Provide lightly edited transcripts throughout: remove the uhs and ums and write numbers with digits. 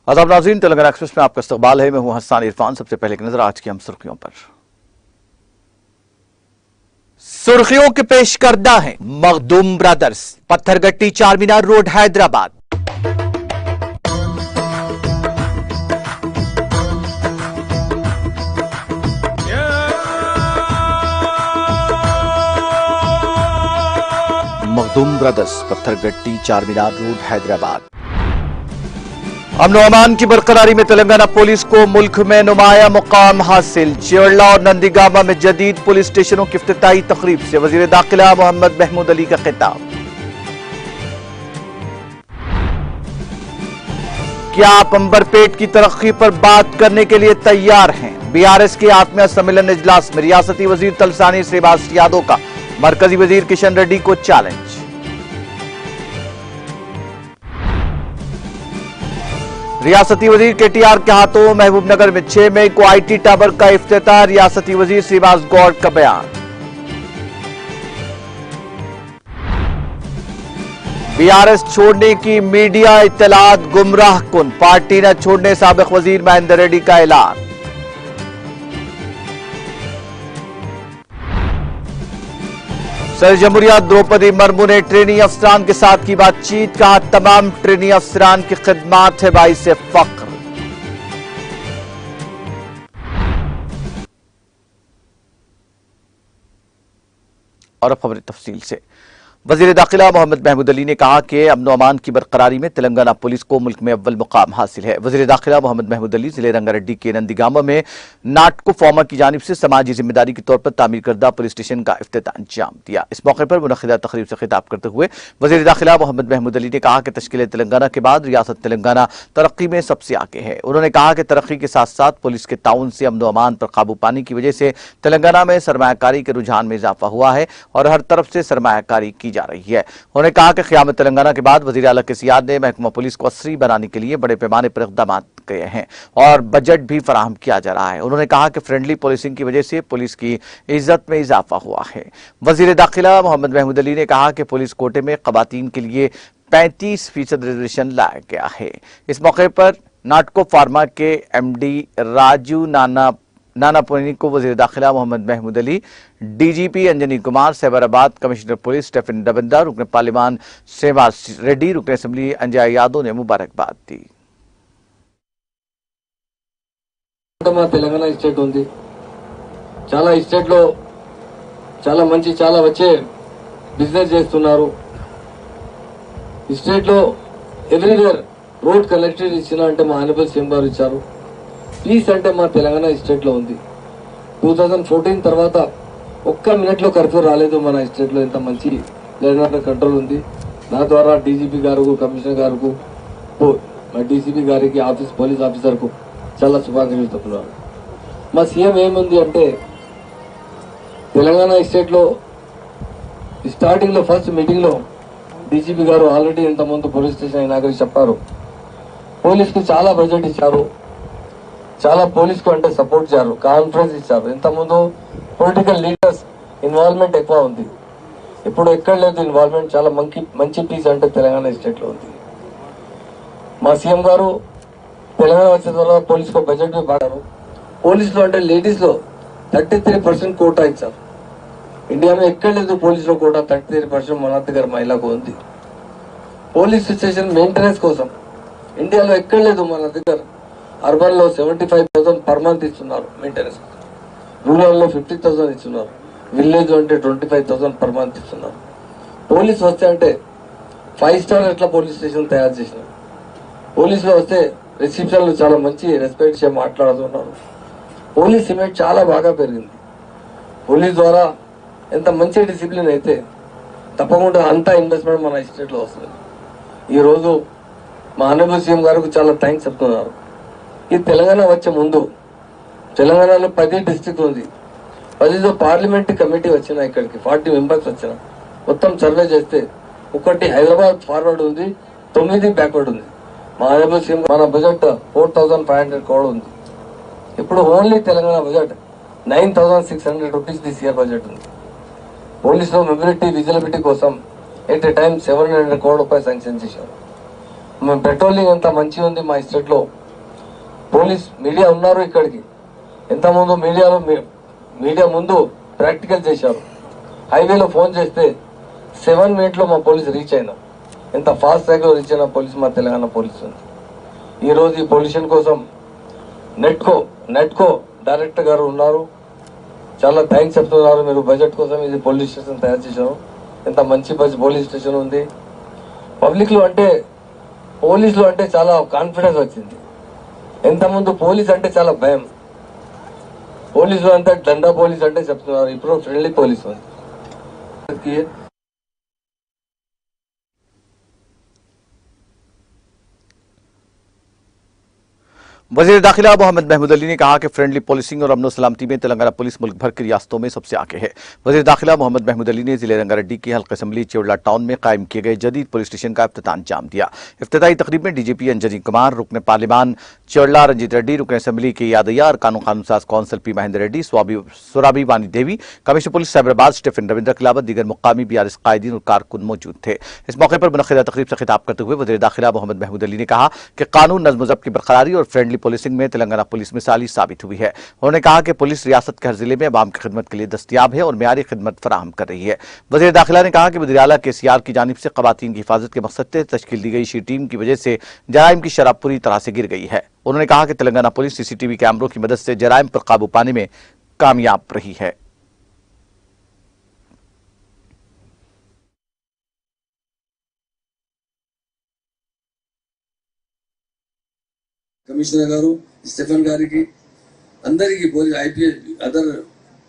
आदाब नाज़रीन, तेलंगाना एक्सप्रेस में आपका इस्तकबाल है। मैं हूं हसन इरफान। सबसे पहले की नजर आज की हम सुर्खियों पर। सुर्खियों के पेश करदा है Makhdoom brothers, Pathargatti Charminar road Hyderabad. Makhdoom brothers, Pathargatti Charminar road Hyderabad. अमन व अमान की बरकरारी में तेलंगाना पुलिस को मुल्क में नुमाया मुकाम हासिल। चिवड़ला और नंदीगामा में जदीद पुलिस स्टेशनों की इफ्तिताही तकरीब से वजीर दाखिला मोहम्मद महमूद अली का खिताब। क्या आप अंबरपेट की तरक्की पर बात करने के लिए तैयार हैं? बीआरएस के आत्मीय सम्मेलन इजलास में रियासती वजीर तलसानी श्रीवास यादव का मरकजी वजीर किशन रेड्डी को चैलेंज। रियासती वजीर केटीआर के हाथों महबूबनगर में 6 मई को आईटी टावर का इफ्तिताह। रियासती वजीर श्रीवास गौड़ का बयान। बीआरएस छोड़ने की मीडिया इत्तलात गुमराह कुन, पार्टी न छोड़ने साबिक वजीर महेंद्र रेड्डी का ऐलान। सदर जमहूरिया द्रौपदी मुर्मू ने ट्रेनी अफसरान के साथ की बातचीत, कहा तमाम ट्रेनी अफसरान की खिदमात है बाइस फख्र। और अब खबरें तफसील से। वजीर दाखिला मोहम्मद महमूद अली ने कहा कि अमन अमान की बरकरारी में तेलंगाना पुलिस को मुल्क में अव्वल मुकाम हासिल है। वजीर दाखिला मोहम्मद महमूद अली जिले रंगारेड्डी के नंदीगामा में नाटको फॉर्मा की जानिब से समाजी जिम्मेदारी के तौर पर तामीर करदा पुलिस स्टेशन का इफ्तिताह अंजाम दिया। इस मौके पर मुनक्किदा तकरीब से खिताब करते हुए वजीर दाखिला मोहम्मद महमूद अली ने कहा कि तश्कील तेलंगाना के बाद रियासत तेलंगाना तरक्की में सबसे आगे है। उन्होंने कहा कि तरक्की के साथ साथ पुलिस के ताउन से अमन अमान पर काबू पाने की वजह से तेलंगाना में सरमायाकारी के रुझान में इजाफा हुआ है और हर तरफ से सरमायाकारी की जा रही है। उन्होंने कहा कि क़यामत तेलंगाना के बाद वज़ीर आला केसीआर ने महकमा पुलिस को असरी बनाने के लिए बड़े पैमाने पर इक़दाम किए हैं और बजट भी फराहम किया जा रहा है। उन्होंने कहा कि फ्रेंडली पुलिसिंग की वजह से पुलिस की इज्जत में इजाफा हुआ है। वज़ीर दाखिला मोहम्मद महमूद अली ने कहा कि पुलिस कोटे में ख़वातीन के लिए 35% रिजर्वेशन लाया गया है। इस मौके पर नाटको फार्मा के MD राजू नानापुनी को वजीर दाखिला Mohammed Mahmood Ali, DGP Anjani Kumar, Cyberabad commissioner police Stephen डबंदा, रुकन पार्लिमान श्रीवास रेड्डी, रुकन असेंबली अंजय यादव ने मुबारकबाद दी। తెలంగాణ స్టేట్ ఉంది, చాలా స్టేట్ లో చాలా మంచి చాలా వచ్చే బిజినెస్ చేస్తున్నారు. ఈ స్టేట్ లో ఎవ్రీవేర్ రోడ్ కనెక్టివిటీ ఇచ్చినా అంటే మా ఆనరబుల్ సీఎం గారు ఇచ్చారు. పీస్ అంటే మా తెలంగాణ స్టేట్ లో ఉంది. 2014 తర్వాత ఒక్క మినిట్ లో కర్ఫ్యూ రాలేదు మన స్టేట్ లో. ఇంత మంచి లైన్ కంట్రోల్ ఉంది. నా ద్వారా DGP గారు, కమిషనర్ గారు, DCP గారికి, ఆఫీస్ పోలీస్ ఆఫీసర్ కు చాలా శుభాకాంక్షలు చెప్తున్నారు. మా సీఎం ఏముంది అంటే తెలంగాణ స్టేట్ లో స్టార్టింగ్ లో ఫస్ట్ మీటింగ్ లో DGP గారు ఆల్రెడీ ఇంతకుముందు పోలీస్ స్టేషన్ అయినాక చెప్పారు, పోలీస్ కి చాలా బడ్జెట్ ఇచ్చారు, చాలా పోలీస్ కు అంటే సపోర్ట్ చేశారు, కాన్ఫరెన్స్ ఇచ్చారు. ఇంతకుముందు పొలిటికల్ లీడర్స్ ఇన్వాల్వ్మెంట్ ఎక్కువ ఉంది, ఇప్పుడు ఎక్కడ లేదు ఇన్వాల్వ్మెంట్. చాలా మంచి పీస్ అంటే తెలంగాణ స్టేట్ లో ఉంది. మా సీఎం గారు తెలంగాణ వచ్చిన తర్వాత పోలీస్ కు బడ్జెట్ भी బాడారు. పోలీస్ లో అంటే లేడీస్ లో 33% కోటా ఇచ్చారు. ఇండియాలో ఎక్కడ లేదు పోలీస్ లో కోటా 33% మన దగ్గర మహిళకు ఉంది. పోలీస్ స్టేషన్ మెయింటెనెన్స్ కోసం ఇండియాలో ఎక్కడ లేదు మన దగ్గర. అర్బన్ లో 75,000 పర్ మంత్ ఇస్తున్నారు మెయింటెనెన్స్, రూరల్ లో 50,000 ఇస్తున్నారు, విలేజ్ అంటే 25,000 పర్ మంత్ ఇస్తున్నారు. పోలీస్ వస్తే అంటే 5 స్టార్ ఎట్లా పోలీస్ స్టేషన్ తయారు చేసినారు. పోలీసులో వస్తే రిసెప్షన్లు చాలా మంచి రెస్పెక్ట్ చేసి మాట్లాడుతున్నారు. పోలీస్ ఇమేజ్ చాలా బాగా పెరిగింది. పోలీస్ ద్వారా ఎంత మంచి డిసిప్లిన్ అయితే తప్పకుండా అంతా ఇన్వెస్ట్మెంట్ మన స్టేట్ లో వస్తుంది. ఈ రోజు మా ఆనరబుల్ సీఎం గారికి చాలా థ్యాంక్స్ చెప్తున్నారు. ఈ తెలంగాణ వచ్చే ముందు తెలంగాణలో 10 డిస్ట్రిక్ట్ ఉంది. 10 పార్లమెంటరీ కమిటీ వచ్చిన, ఇక్కడికి 40 మెంబర్స్ వచ్చిన, మొత్తం సర్వే చేస్తే ఒకటి హైదరాబాద్ ఫార్వర్డ్ ఉంది, 9 బ్యాక్వర్డ్ ఉంది. మా ఆనరబుల్ సీఎం మన బడ్జెట్ 4,500 crore ఉంది. ఇప్పుడు only Telangana budget 9,600 rupees this year budget ఉంది. పోలీసులో మొబిలిటీ విజిలబిలిటీ కోసం ఎట్ ఏ టైం 700 crore రూపాయలు శాంక్షన్ చేశారు. పెట్రోలింగ్ అంతా మంచిగా ఉంది మా స్టేట్ లో. పోలీస్ మీడియా ఉన్నారు ఇక్కడికి. ఎంతమంది మీడియా ముందు ప్రాక్టికల్ చేశారు. హైవేలో ఫోన్ చేస్తే 7 మినిట్లో మా పోలీస్ రీచ్ అయినా. ఎంత ఫాస్ట్ ట్రాక్లో రీచ్ అయిన పోలీస్ మా తెలంగాణ పోలీస్ ఉంది. ఈరోజు ఈ పొల్యూషన్ కోసం నెట్కో డైరెక్టర్ గారు ఉన్నారు, చాలా థ్యాంక్స్ చెప్తున్నారు. మీరు బడ్జెట్ కోసం ఇది పోలీస్ స్టేషన్ తయారు చేశారు. ఎంత మంచి పోలీస్ స్టేషన్ ఉంది. పబ్లిక్లో అంటే పోలీసులు అంటే చాలా కాన్ఫిడెన్స్ వచ్చింది. ఎంతమంది పోలీస్ అంటే చాలా భయం. పోలీసులు అంతా దండా పోలీస్ అంటే చెప్తున్నారు, ఇప్పుడు ఫ్రెండ్లీ పోలీస్ ఉంది. वजीर दाखिला मोहम्मद महमूद अली ने कहा कि फ्रेंडली पुलिसिंग और अमन सलामती में तेलंगाना पुलिस मुल्क भर की रियासतों में सबसे आगे है। वजीर दाखिला मोहम्मद महमूद अली ने जिले रंगारेड्डी की हल्का असम्बली चेवड़ा टाउन में कायम किए गए जदीद पुलिस स्टेशन का इफ्तिताह अंजाम दिया। इफ्तिताही तकरीब में डीजीपी अंजनी कुमार, रुकन पार्लिमान चेवड़ा रंजीत रेड्डी, रुकन असम्बली के यादయ్య और कानून साज council P Mahender Reddy, Surabhi Vani Devi, commissioner police Cyberabad Stephen Ravindra के अलावा दीगर मुकामी बीआरएस कायदीन और कारकुन मौजूद थे। इस मौके पर मुनक्किदा तकरीब से खिताब करते हुए वजीर दाखिला मोहम्मद महमूद अली ने कहा कि कानून नज़्म ज़ब्त की बरकरारी और फ्रेंडली पुलिसिंग में तेलंगाना पुलिस मिसाली साबित हुई है। उन्होंने कहा कि पुलिस रियासत के हर जिले में अवाम की खिदमत के लिए दस्तयाब है और म्यारी खिदमत फराहम कर रही है। वज़ीर दाखिला ने कहा कि वज़ीर आला केसीआर की जानिब से ख़वातीन की हिफाजत के मकसद से तश्कील दी गई शी टीम की वजह से जराइम की शरह पूरी तरह से गिर गई है। उन्होंने कहा कि तेलंगाना पुलिस सीसीटीवी कैमरों की मदद से जराइम पर काबू पाने में कामयाब रही है। కమిషనర్ గారు స్టెఫెన్ గారికి అందరికి పోలీస్ ఐపీఎస్ అదర్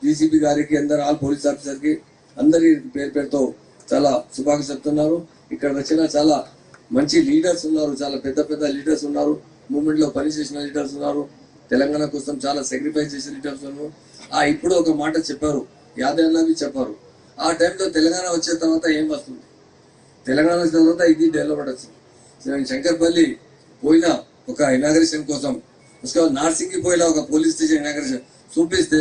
డీసీపీ గారికి అందరు ఆల్ పోలీస్ ఆఫీసర్ కి అందరి పేరుతో చాలా శుభాకాంక్షలు చెప్తున్నారు. ఇక్కడ వచ్చిన చాలా మంచి లీడర్స్ ఉన్నారు, చాలా పెద్ద పెద్ద లీడర్స్ ఉన్నారు, మూవ్మెంట్ లో పనిచేసిన లీడర్స్ ఉన్నారు, తెలంగాణ కోసం చాలా సాక్రిఫైస్ చేసిన లీడర్స్ ఉన్నారు. ఇప్పుడు ఒక మాట చెప్పారు, యాదయ్యవి చెప్పారు, ఆ టైంలో తెలంగాణ వచ్చే తర్వాత ఏం వస్తుంది, తెలంగాణ వచ్చిన తర్వాత ఇది డెవలప్మెంట్ వచ్చింది. శంకర్పల్లి పోయినా ఒక ఇనాగరేషన్ కోసం నార్సింగ్కి పోయినా ఒక పోలీస్ స్టేషన్ ఇనాగరేషన్ చూపిస్తే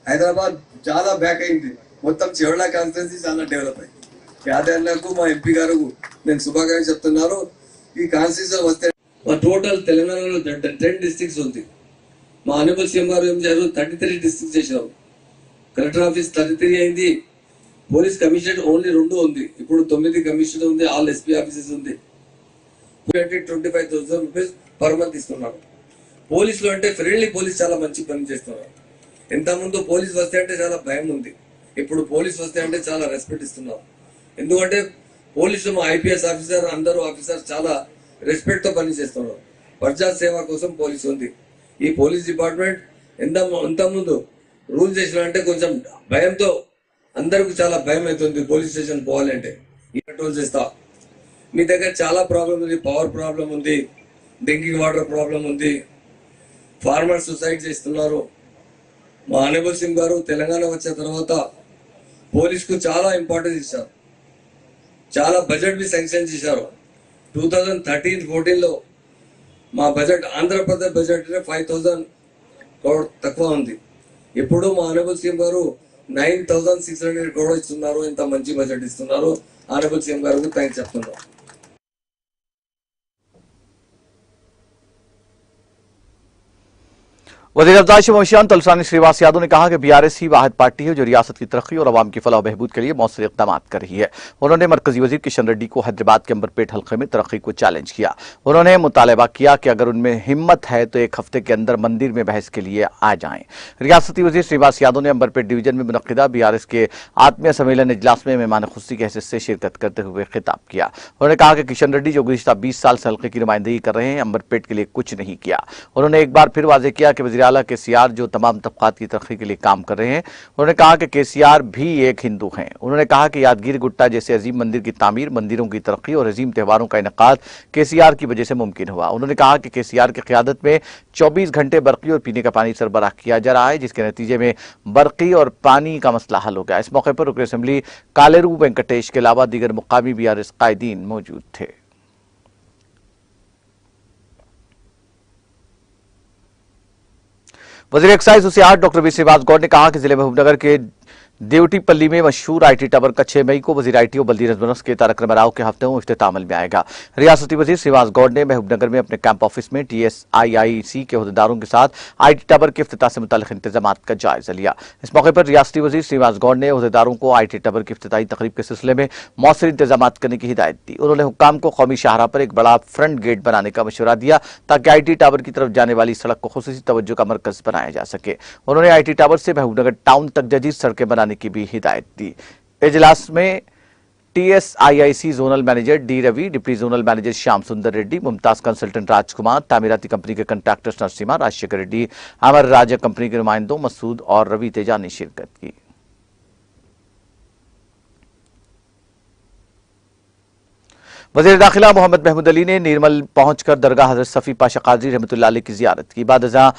హైదరాబాద్ చాలా బ్యాక్ అయింది, మొత్తం చెవడా కాన్స్టిట్యున్సీ చాలా డెవలప్ అయింది. యాదయ్యకు మా ఎంపీ గారు నేను శుభాకాంక్షలు చెప్తున్నాను. ఈ కాన్స్టిట్యున్సీ వస్తే మా టోటల్ తెలంగాణలో 10 డిస్ట్రిక్ట్స్ ఉంది. మా ఆనరబుల్ సీఎం గారు ఏం చేశారు, 33 డిస్ట్రిక్ట్స్ చేశారు. కలెక్టర్ ఆఫీస్ 33 అయింది, పోలీస్ కమిషనర్ ఓన్లీ 2 ఉంది, ఇప్పుడు 9 కమిషనర్ ఉంది, ఆల్ ఎస్పీ ఆఫీసెస్ ఉంది. 25,000 రూపీస్ పర్ మంత్ ఇస్తున్నారు. పోలీసులు అంటే ఫ్రెండ్లీ పోలీస్ చాలా మంచి పని చేస్తున్నారు. ఇంతకుముందు పోలీస్ వస్తే అంటే చాలా భయం ఉంది, ఇప్పుడు పోలీస్ వస్తే అంటే చాలా రెస్పెక్ట్ ఇస్తున్నారు. ఎందుకంటే పోలీసులు మా ఐపీఎస్ ఆఫీసర్ అందరూ ఆఫీసర్స్ చాలా రెస్పెక్ట్ తో పని చేస్తున్నారు. ప్రజా సేవ కోసం పోలీస్ ఉంది. ఈ పోలీస్ డిపార్ట్మెంట్ ఇంతకుముందు రూల్ చేసిన అంటే కొంచెం భయంతో అందరికి చాలా భయం అవుతుంది పోలీస్ స్టేషన్ పోవాలంటే. కంట్రోల్ చేస్తా. మీ దగ్గర చాలా ప్రాబ్లం ఉంది, పవర్ ప్రాబ్లం ఉంది, డ్రింకింగ్ వాటర్ ప్రాబ్లం ఉంది, ఫార్మర్స్ సూసైడ్ చేస్తున్నారు. మా ఆనరబుల్ సింగ్ గారు తెలంగాణ వచ్చిన తర్వాత పోలీస్ కు చాలా ఇంపార్టెన్స్ ఇచ్చారు, చాలా బడ్జెట్ బి శాంక్షన్ చేశారు. 2013-14 మా బడ్జెట్ ఆంధ్రప్రదేశ్ బడ్జెట్ 5,000 crore తక్కువ ఉంది. ఇప్పుడు మా ఆనరబుల్ సీఎం గారు 9,600 crore ఇస్తున్నారు. ఇంత మంచి బడ్జెట్ ఇస్తున్నారు. ఆనరబుల్ సీఎం గారికి థ్యాంక్స్ చెప్తున్నాం. वज़ीर अफ़ज़ाइश मवेशियात तलसानी श्रीवास यादव ने कहा कि बीआरएस ही वाहिद पार्टी है जो रियासत की तरक्की और अवाम की फलाह बहबूद के लिए मौसर इक़दाम कर रही है। उन्होंने मरकजी वज़ीर किशन रेड्डी को हैदराबाद के अंबरपेट हल्के में तरक्की को चैलेंज किया। उन्होंने मुतालबा किया कि अगर उनमें हिम्मत है तो 1 हफ्ते के अंदर मंदिर में बहस के लिए आ जाएं। रियासती वज़ीर श्रीवास यादव ने अंबरपेट डिवीजन में मुनक्किदा बीआरएस के आत्मीय सम्मेलन इजलास में मेहमान खुसूसी के हैसियत से शिरकत करते हुए खिताब किया। उन्होंने कहा कि किशन रेड्डी जो गुज़िश्ता 20 साल से हल्के की नुमाइंदगी कर रहे हैं, अंबरपेट के लिए कुछ नहीं किया। उन्होंने एक बार फिर वाज़ेह किया कि वज़ीर आला केसीआर जो तमाम तबकात की तरक्की के लिए काम कर रहे हैं। उन्होंने कहा कि केसीआर भी एक हिंदू हैं। उन्होंने कहा कि यादगिरी गुट्टा जैसे अजीम मंदिर की तामीर, मंदिरों की तरक्की और अजीम त्योहारों का इनेकाद केसीआर की वजह से मुमकिन हुआ। उन्होंने कहा कि केसीआर की क़यादत में 24 घंटे बरक़ी और पीने का पानी सरबराह किया जा रहा है, जिसके नतीजे में बरक़ी और पानी का मसला हल हो गया। इस मौके पर रुकन असम्बली कालेरू वेंकटेश के अलावा दीगर मुकामी बीआरएस कायदीन मौजूद थे। वज़ीर एक्साइज हुसियार डॉक्टर वी श्रीवास गौड़ ने कहा कि जिले महबूबनगर के देवटीपल्ली में मशहूर आईटी टावर का 6 मई को वजीर आईटी और बल्दी नजमनस के तारक रामाराव के हफ्ते में इफ्तिताह अमल में आएगा। रियासती वजीर श्रीनिवास गौड़ ने महबूबनगर में अपने कैंप ऑफिस में TSIIC के अहदेदारों के साथ आईटी टावर के इफ्तिताह से मुताल्लिक इंतजाम का जायजा लिया। इस मौके पर रियासती वजीर श्रीनिवास गौड़ ने अहदेदारों को आईटी टावर की इफ्तिताही तकरीब के सिलसिले में मौसर इंतजाम करने की हिदायत दी। उन्होंने हुक्काम को कौमी शाहराह पर एक बड़ा फ्रंट गेट बनाने का मशवरा दिया ताकि आईटी टावर की तरफ जाने वाली सड़क को खुसूसी तवज्जो का मरकज बनाया जा सके। उन्होंने आईटी टावर से महबूबनगर टाउन तक जदीद सड़कें बनाने की भी हिदायत दी। इजलास में TSIIC zonal manager D Ravi, deputy zonal manager Shyam Sundar Reddy, मुमताज कंसल्टेंट राजकुमार, तामीराती कंपनी के कंट्रैक्टर्स नरसिम्हा, राजशेखर रेड्डी, अमर राजा कंपनी के नुमाइंदों मसूद और रवि तेजा ने शिरकत की। वज़ीर दाखिला मोहम्मद महमूद अली ने नीरमल पहुंचकर दरगाह हजरत सफ़ी पाशा कादरी रहमतुल्लाह अलैह की जियारत की। बाद अज़ां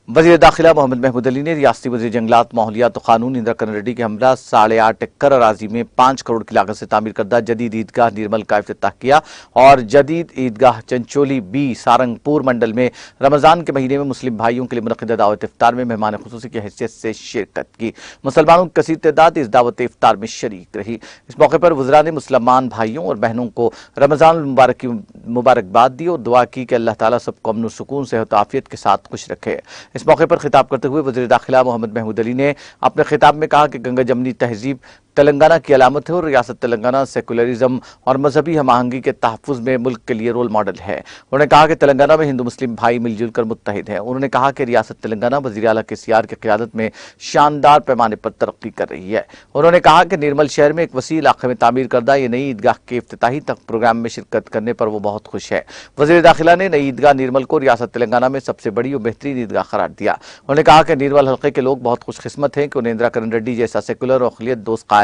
वज़ीर दाखिला मोहम्मद महमूद अली ने रियासती वज़ीर जंगलात, माहौलियात और कानून इंदिरा किरण रेड्डी के हमरा 8.5 एकड़ अराजी में 5 करोड़ की लागत से तामीर करदा जदीद ईदगाह नीरमल का इफ्तिताह किया और जदीद ईदगाह चंचोली B सारंगपुर मंडल में रमजान के महीने में मुस्लिम भाइयों के लिए मुनक़िदा दावत इफ्तार में मेहमान खुसूसी की हैसियत से शिरकत की। मुसलमानों की कसीर तादाद इस दावत इफ्तार में शरीक रही। इस मौके पर वज़रा ने मुसलमान भाइयों और बहनों को रमजान मुबारक की मुबारकबाद दी और दुआ की कि अल्लाह ताला सबको अमन सुकून सेहत आफियत के साथ खुश रखे। इस मौके पर खिताब करते हुए वज़ीर दाखिला मोहम्मद महमूद अली ने अपने खिताब में कहा कि गंगा जमनी तहजीब तेलंगाना की अलामत है और रियासत तेलंगाना सेकुलरिज्म और मजहबी हम-आहंगी के तहफ़्फ़ुज़ में मुल्क के लिए रोल मॉडल है। उन्होंने कहा कि तेलंगाना में हिंदू मुस्लिम भाई मिलजुल कर मुत्तहिद हैं। उन्होंने कहा कि रियासत तेलंगाना वज़ीर आला KCR की क़यादत में शानदार पैमाने पर तरक्की कर रही है। उन्होंने कहा कि निर्मल शहर में एक वसी इलाके में तामीर करदा ये नई ईदगाह के इफ्तिताही तक प्रोग्राम में शिरकत करने पर वो बहुत खुश है। वज़ीर दाखिला ने नई ईदगाह निर्मल को रियासत तेलंगाना में सबसे बड़ी और बेहतरीन ईदगाह करार दिया। उन्होंने कहा कि निर्मल हल्के के लोग बहुत खुशकिस्मत हैं कि उन्हें इंदिरा किरण रेड्डी जैसा सेकुलर और अक़लियत दोस्त कायद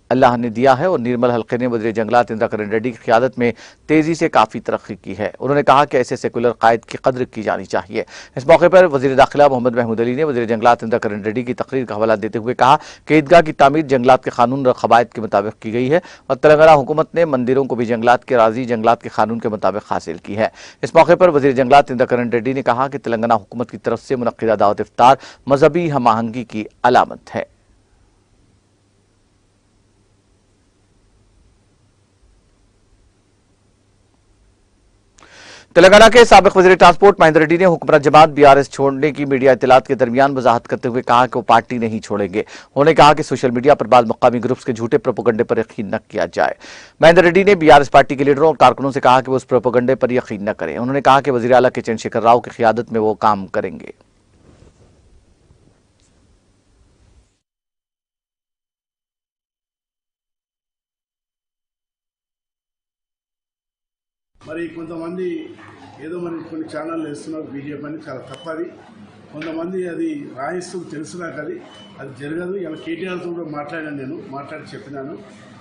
अल्लाह ने दिया है और निर्मल हल्के ने वज़ीर जंगलात इंदिरा किरण रेड्डी की क़यादत में तेजी से काफ़ी तरक्की की है। उन्होंने कहा कि ऐसे सेकुलर कायद की कदर की जानी चाहिए। इस मौके पर वज़ीर दाखिला मोहम्मद महमूद अली ने वज़ीर जंगलात इंदिरा किरण रेड्डी की तकरीर का हवाला देते हुए कहा कि ईदगाह की तामीर जंगलात के कानून और क़वायद के मुताबिक की गई है और तेलंगाना हुकूमत ने मंदिरों को भी जंगलात के राजी जंगलात के कानून के मुताबिक हासिल की है। इस मौके पर वज़ीर जंगलात इंदिरा किरण रेड्डी ने कहा कि तेलंगाना हुकूमत की तरफ से मुनक़्क़िदा दावत इफ्तार मजहबी हम आहंगी की अलामत है। तेलंगाना के साबिक वज़ीर ट्रांसपोर्ट महेंद्र रेड्डी ने हुक्मरान जमात BRS छोड़ने की मीडिया इत्तलात के दरमियान वजाहत करते हुए कहा कि वो पार्टी नहीं छोड़ेंगे। उन्होंने कहा कि सोशल मीडिया पर बाद मुकामी ग्रुप्स के झूठे प्रोपेगेंडे पर यकीन न किया जाए। महेंद्र रेड्डी ने BRS पार्टी के लीडरों और कारकुनों से कहा कि वो उस प्रोपेगेंडे पर यकीन न करें। उन्होंने कहा कि वज़ीर आला के चंद्रशेखर राव की क़यादत में वो काम करेंगे। మరి కొంతమంది ఏదో మరి కొన్ని ఛానళ్ళు వేస్తున్నారు బీజేపీ అని, చాలా తప్పది. కొంతమంది అది రాయిస్తూ తెలుసు నాకు, అది జరగదు. ఇలా కేటీఆర్తో కూడా మాట్లాడాను, నేను మాట్లాడి చెప్పినాను.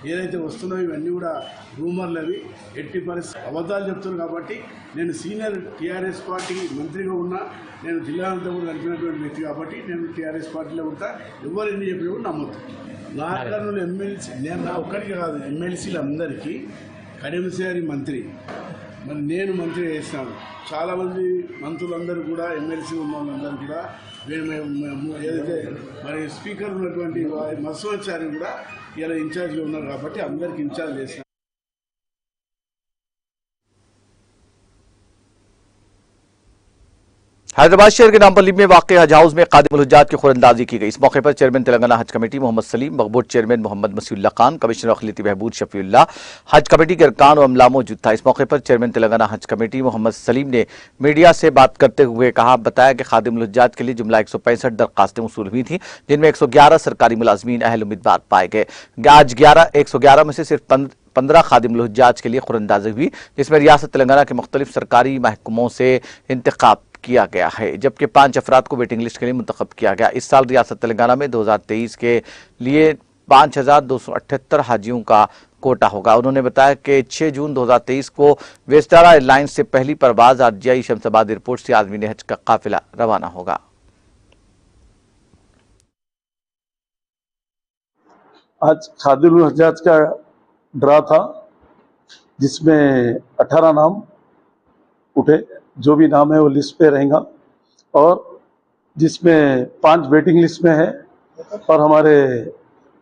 ఏదైతే వస్తున్నాయో ఇవన్నీ కూడా రూమర్లు, అవి ఎట్టి పరిస్థితి అబద్ధాలు చెప్తున్నారు. కాబట్టి నేను సీనియర్ TRS పార్టీ మంత్రిగా ఉన్నా, నేను జిల్లాలంతా కూడా నడిపినటువంటి వ్యక్తి కాబట్టి నేను TRS పార్టీలో ఉంటా. ఎవరు ఎన్ని చెప్పినా కూడా నమ్మొద్దు. నా కారణంలో ఎమ్మెల్సీ, నేను నా ఒక్కడికి కాదు, ఎమ్మెల్సీలు అందరికీ కడిమసేరి మంత్రి, మరి నేను మంత్రి చేస్తాను. చాలామంది మంత్రులందరూ కూడా ఎమ్మెల్సీ ఉన్న వాళ్ళందరూ కూడా ఏదైతే మరి స్పీకర్ ఉన్నటువంటి మత్స్వాచారి కూడా ఇలా ఇన్ఛార్జ్గా ఉన్నారు కాబట్టి అందరికి ఇన్ఛార్జ్ చేస్తాను. हैदराबाद शहर के नामपल्ली में वाक़ हज हाउस में क़ादिमुल हुज्जात की खुरंदाजी की गई। इस मौके पर चेयरमैन तेलंगाना हज कमेटी मोहम्मद सलीम, मकबूल चेयरमैन मोहम्मद मसीउल्लाह खान, कमिश्नर अक़लियती बहबूद शफीउल्लाह, हज कमेटी के अरकान और अमला मौजूद था। इस मौके पर चेयरमैन तेलंगाना हज कमेटी मोहम्मद सलीम ने मीडिया से बात करते हुए बताया कि क़ादिमुल हुज्जात के लिए जुमला 165 दरख्वास्तें वसूल हुई थी, जिनमें 111 सरकारी मुलाज़मीन अहल उम्मीदवार पाए गए। आज 111 में से सिर्फ 15 ख़ादिमुल हुज्जात के लिए खुरंदाजी हुई, जिसमें रियासत तेलंगाना के मुख्तलिफ सरकारी महकमों से इंतखाब किया गया है, जबकि 5 अफराद को वेटिंग लिस्ट के लिए मुंतखब किया गया। इस साल रियासत तेलंगाना में 2023 के लिए 5278 हाजियों का कोटा होगा। उन्होंने बताया कि 6 जून 2023 को वेस्टारा एयरलाइंस से पहली परवाज RGI शमशाबाद एयरपोर्ट से आज़मीन हज का काफिला रवाना होगा। आज ख़ादिमुल हुज्जात का ड्रा था, जिसमें 18 नाम उठे। जो भी नाम है वो लिस्ट पे रहेगा और जिसमें 5 वेटिंग लिस्ट में है और हमारे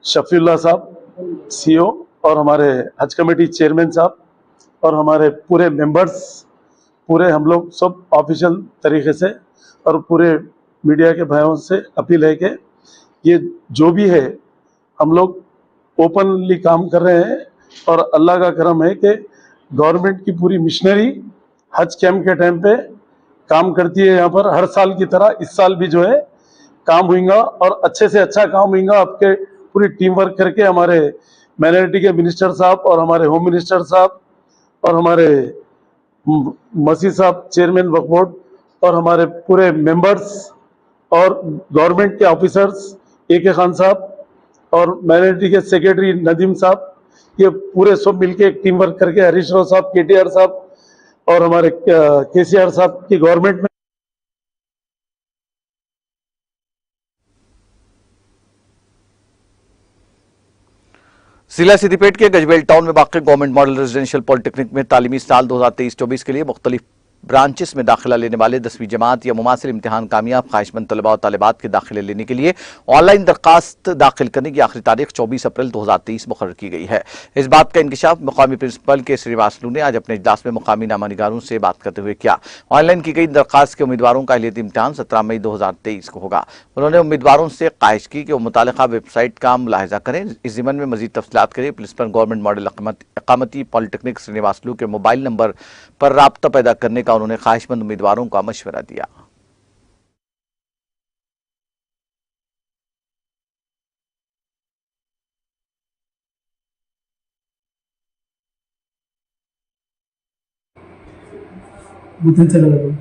शफीउल्लाह साहब सीईओ और हमारे हज कमेटी चेयरमैन साहब और हमारे पूरे मेंबर्स, पूरे हम लोग सब ऑफिशियल तरीके से और पूरे मीडिया के भाइयों से अपील है कि ये जो भी है हम लोग ओपनली काम कर रहे हैं और अल्लाह का करम है कि गवर्नमेंट की पूरी मिशनरी हज कैंप के टाइम पे काम करती है यहाँ पर हर साल की तरह इस साल भी जो है काम होगा और अच्छे से अच्छा काम होगा। आपके पूरी टीम वर्क करके हमारे माइनॉरिटी के मिनिस्टर साहब और हमारे होम मिनिस्टर साहब और हमारे मसीह साहब चेयरमैन वक्फ बोर्ड और हमारे पूरे मेंबर्स और गवर्नमेंट के ऑफिसर्स AK खान साहब और माइनॉरिटी के सेक्रेटरी नदीम साहब, ये पूरे सब मिलके एक टीम वर्क करके हरीश राव साहब, KTR साहब और हमारे KCR साहब की गवर्नमेंट में जिला सिद्दीपेट के गजबेल टाउन में वाक़ गवर्नमेंट मॉडल रेजिडेंशियल पॉलिटेक्निक में तालीमी साल 2023-24 के लिए मुख्तलिफ ब्रांचेस में दाखिला लेने वाले 10वीं जमात या मुमासिल इम्तिहान कामयाब ख्वाहिशमंद तलबा और तालिबात के दाखिले लेने के लिए ऑनलाइन दरखास्त दाखिल करने की आखिरी तारीख 24 अप्रैल 2023 मुकर्रर की गई है। इस बात का इंकशाफ मुकामी प्रिंसिपल के श्रीवास्तव ने आज अपने इजलास में मुकामी नामानिगारों से बात करते हुए किया। ऑनलाइन की गई दरखास्त के उम्मीदवारों का अहलियती इम्तिहान 17 मई 2023 को होगा। उन्होंने उम्मीदवारों से ख्वाहिश की कि वो मुतालिका वेबसाइट का मुलाहिजा करें। इस ज़िमन में मजीद तफसीलात करें प्रिंसिपल गवर्नमेंट मॉडल अकामती पॉलिटेक्निक श्रीवास्तव के मोबाइल नंबर पर राब्ता पैदा करने का उन्होंने ख्वाहिशमंद उम्मीदवारों का मशवरा दिया। గుర్తించగలరు.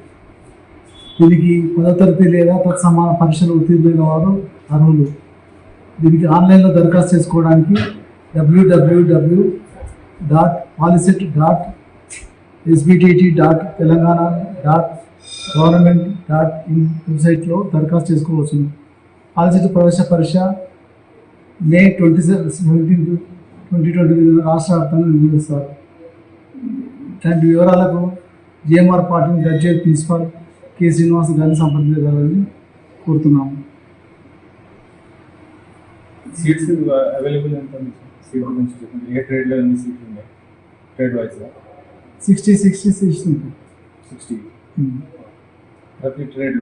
దీనికి 10వ తరగతి లేదా తత్సమాన పరీక్షలు ఉత్తీర్ణులైన వారు అర్హులు. దీనికి ఆన్లైన్లో దరఖాస్తు చేసుకోవడానికి www.polycit.sbtt.telangana.government.in వెబ్సైట్లో దరఖాస్తు చేసుకోవచ్చు. పాలిసెట్ ప్రవేశ పరీక్ష మే 17, 2020 రాష్ట్ర వ్యాప్తంగా నిర్వహిస్తారు. ఇట్లాంటి వివరాలకు JMR పార్టీ గడ్జెట్ ప్రిన్సిపల్ K. శ్రీనివాస్ గారిని సంప్రదించగలని కోరుతున్నాము. సీట్స్ అవైలబుల్ ఎంత ఉంది? సీట్ గురించి చెప్పండి. ఏ ట్రేడ్లో ఎన్ని సీట్లు ఉన్నాయి? ట్రేడ్ వైజ్గా 60 సీట్స్ ఉంటాయి. 60 ప్రతి ట్రేడ్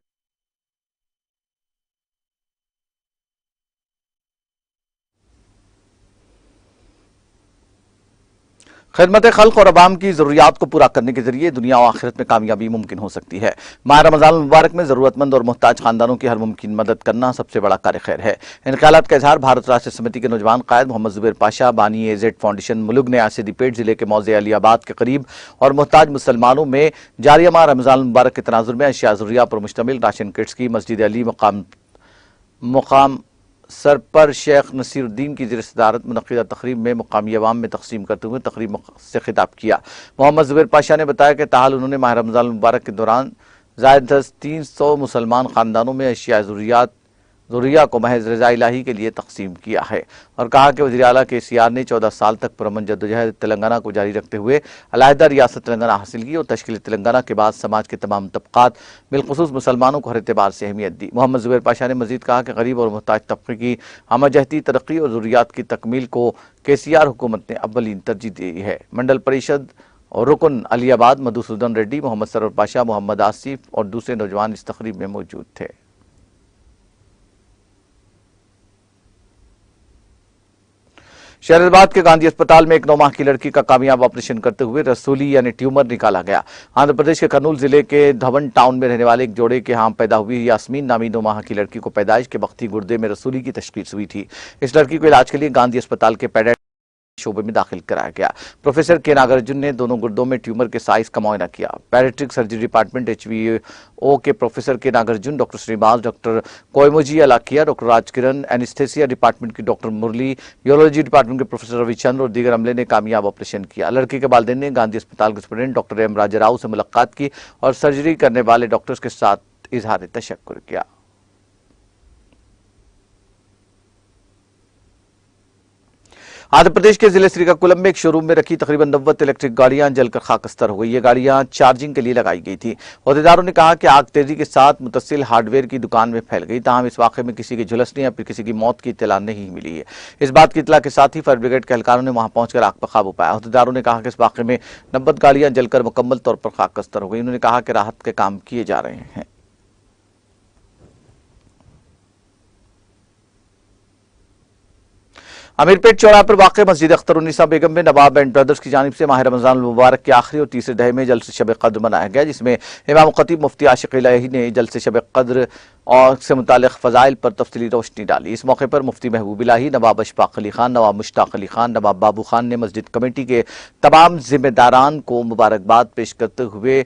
खिदमत खल्क और अवाम की ज़रूरियात को पूरा करने के जरिए दुनिया और आखिरत में कामयाबी मुमकिन हो सकती है। माह रमज़ान मुबारक में ज़रूरतमंद और मोहताज खानदानों की हर मुमकिन मदद करना सबसे बड़ा कार्य खैर है। इन ख्यालात का इजहार भारत राष्ट्र समिति के नौजवान कायद मोहम्मद जुबैर पाशा बानी AZ फाउंडेशन मुलुग ने आज सिद्दीपेट जिले के मौज़े अलियाबाद के करीब और मोहताज मुसलमानों में जारिया माह रमज़ान मुबारक के तनाजुर में अशिया ज़रूरिया पर मुश्तमिल राशन किट्स की मस्जिद अली मुकाम सर पर शेख नसीरुद्दीन की ज़िर सदारत मुनक़िदा तक़रीब में मुकामी अवाम में तक़सीम करते हुए तक़रीब से खिताब किया। मोहम्मद जुबैर पाशा ने बताया कि ताहाल उन्होंने माह रमज़ान मुबारक के दौरान ज़ायद 300 मुसलमान ख़ानदानों में अशिया ज़रूरिया को महज रज़ा इलाही के लिए तक़सीम किया है और कहा कि वज़ीर आला KCR ने 14 साल तक पुरअमन जद्दोजहद तेलंगाना को जारी रखते हुए अलहदा रियासत तेलंगाना हासिल की और तश्कील तेलंगाना के बाद समाज के तमाम तबक़ात बिलख़ुसूस मुसलमानों को हर एतबार से अहमियत दी। मोहम्मद जुबैर पाशा ने मज़ीद कहा कि गरीब और मोहताज तबक़े की हमजहती तरक्की और ज़रूरियात की तकमील को KCR हुकूमत ने अव्वलीन तरजीह दी है। मंडल परिषद और रुकन अलियाबाद मधुसूदन रेड्डी, मोहम्मद सरवर पाशा, मोहम्मद आसिफ और दूसरे नौजवान इस तकरीब में मौजूद थे। शहराबाद के गांधी अस्पताल में एक 9 माह की लड़की का कामयाब ऑपरेशन करते हुए रसूली यानी ट्यूमर निकाला गया। आंध्र प्रदेश के कर्नूल जिले के धवन टाउन में रहने वाले एक जोड़े के यहाँ पैदा हुई यास्मीन नामी 9 माह की लड़की को पैदाइश के वक्त ही गुर्दे में रसूली की तशखीस हुई थी। इस लड़की को इलाज के लिए गांधी अस्पताल के पैडियाट्रिक शोबे में दाखिल कराया गया। प्रोफेसर के नागार्जुन ने दोनों गुर्दों में ट्यूमर के साइज का मुआयना किया। पैडियाट्रिक सर्जरी डिपार्टमेंट HVO के professor K Nagarjuna, doctor Srinivas, doctor कोयमुजी अलाकिया, डॉक्टर राजकिरण, एनेस्थेसिया डिपार्टमेंट की डॉक्टर मुरली, यूरोलॉजी डिपार्टमेंट के प्रोफेसर रविचंद्र और दीगर अमले ने कामयाब ऑपरेशन किया। लड़की के वालिदैन ने गांधी अस्पताल के सुपरिटेंडेंट डॉक्टर M राजाराव से मुलाकात की और सर्जरी करने वाले डॉक्टर्स के साथ इजहार तशक्कुर किया। आंध्र प्रदेश के जिले श्रीकाकुलम में एक शोरूम में रखी तकरीबन 90 इलेक्ट्रिक गाड़ियां जलकर खाकस्तर हो गई। ये गाड़ियां चार्जिंग के लिए लगाई गई थी। अहदेदारों ने कहा कि आग तेजी के साथ मुतसिल हार्डवेयर की दुकान में फैल गई। ताहम इस वाकये में किसी की झुलसने या फिर किसी की मौत की इत्तला नहीं मिली है। इस बात की इत्तला के साथ ही फायर ब्रिगेड के एहलकारों ने वहां पहुंचकर आग पर काबू पाया। अहदेदारों ने कहा कि इस वाकये में 90 गाड़ियां जलकर मुकम्मल तौर पर खाकस्तर हो गई। उन्होंने कहा कि राहत के काम किए जा रहे हैं। अमीरपेट चौराहे पर वाक़ मस्जिद अख्तरुन्निसा बेगम में नवाब एंड ब्रदर्स की जानिब से माह रमज़ान मुबारक के आखिरी और तीसरे दहे में जलसे शब क़द्र मनाया गया, जिसमें इमाम खतीब मुफ्ती आशिक इलाही ने जलसे शब क़द्र और से मुतालिक फ़ज़ाइल पर तफसीली रोशनी डाली। इस मौके पर मुफ्ती महबूब इलाही, नवाब अशफाक अली खान, नवाब मुश्ताक अली खान, नवाब बाबू खान ने मस्जिद कमेटी के तमाम जिम्मेदारान को मुबारकबाद पेश करते हुए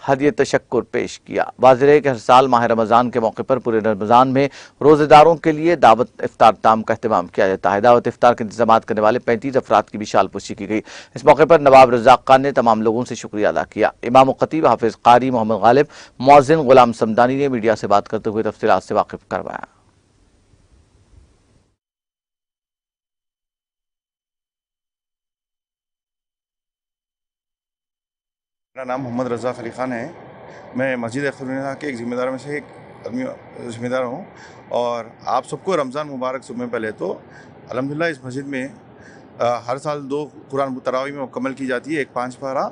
हदिया तशक्कुर पेश किया। वाज़ेह है कि हर साल माह रमज़ान के मौके पर पूरे रमज़ान में रोज़ेदारों के लिए दावत इफ्तार ताम का अहतमाम किया जाता है। दावत इफ्तार के इंतजाम करने वाले 35 अफराद की विशाल पुष्टि की गई। इस मौके पर नवाब रज़ाक खान ने तमाम लोगों से शुक्रिया अदा किया। इमाम खतीब हाफिज़ कारी मोहम्मद गालिब, मुअज़्ज़िन गुलाम समदानी ने मीडिया से बात करते हुए तफसीलात से वाकिफ करवाया। मेरा नाम मोहम्मद रज़ाक अली ख़ान है। मैं मस्जिद अख्तरुन्निसा के एक ज़िम्मेदार में से एक ज़िम्मेदार हूँ और आप सबको रमज़ान मुबारक। सुबह पहले तो अल्हम्दुलिल्लाह इस मस्जिद में हर साल 2 कुरान तरावी में मुकम्मल की जाती है, एक 5 पारा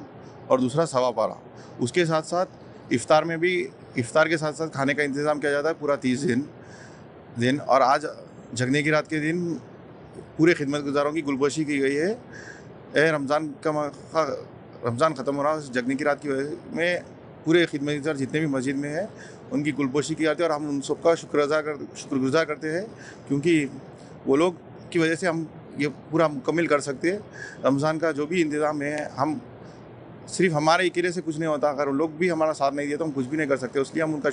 और दूसरा 1.25 पारा। उसके साथ साथ इफ़्तार में भी इफ़्तार के साथ साथ खाने का इंतज़ाम किया जाता है पूरा 30 दिन। और आज जगने की रात के दिन पूरे खिदमतगुजारों की गुलबशी की गई है। रमज़ान ख़त्म हो रहा है, जगने की रात की वजह में पूरे खिदमतगार जितने भी मस्जिद में है उनकी गुलपोशी की जाती है और हम उन सबका शुक्रगुज़ार करते हैं, क्योंकि वो लोग की वजह से हम ये पूरा मुकम्मल कर सकते हैं। रमज़ान का जो भी इंतज़ाम है, हम सिर्फ हमारे अकेले से कुछ नहीं होता, अगर वो लोग भी हमारा साथ नहीं दिए तो हम कुछ भी नहीं कर सकते। इसलिए हम उनका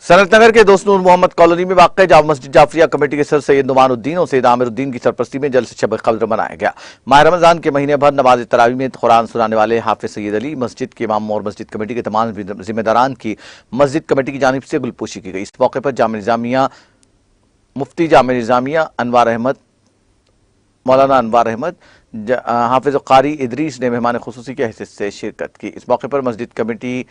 सनतनगर के दोस्त नूर मोहम्मद कॉलोनी में वाक़ जामा मस्जिद जाफरिया कमेटी के सर सैयद नुमानुद्दीन और सैयद आमिरुद्दीन की सरपरस्ती में जलसे शब क़द्र मनाया गया। माह रमज़ान के महीने भर नमाज तरावी में कुरान सुनाने वाले हाफिज़ सैयद अली, मस्जिद के इमाम और मस्जिद कमेटी के तमाम जिम्मेदारान की मस्जिद कमेटी की जानिब से गुलपोशी की गई। इस मौके पर जामिया निज़ामिया मुफ्ती जामिया निज़ामिया अनवार अहमद, मौलाना अनवार अहमद, हाफिज़ कारी इदरीस ने मेहमान खुसूसी के हैसियत से शिरकत की। इस मौके पर मस्जिद कमेटी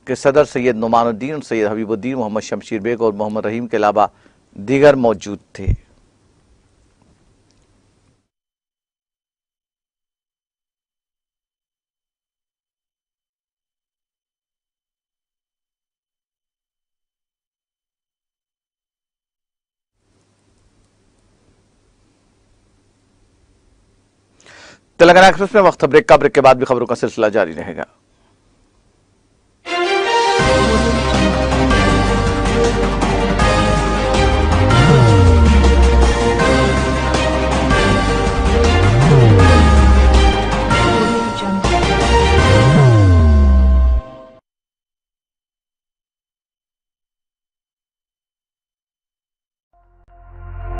के सदर सैयद नुमानुद्दीन, सैयद हबीबुद्दीन, मोहम्मद शमशीर बेग और मोहम्मद रहीम के अलावा दीगर मौजूद थे। तेलंगाना एक्सप्रेस में वक्त ब्रेक के बाद भी खबरों का सिलसिला जारी रहेगा।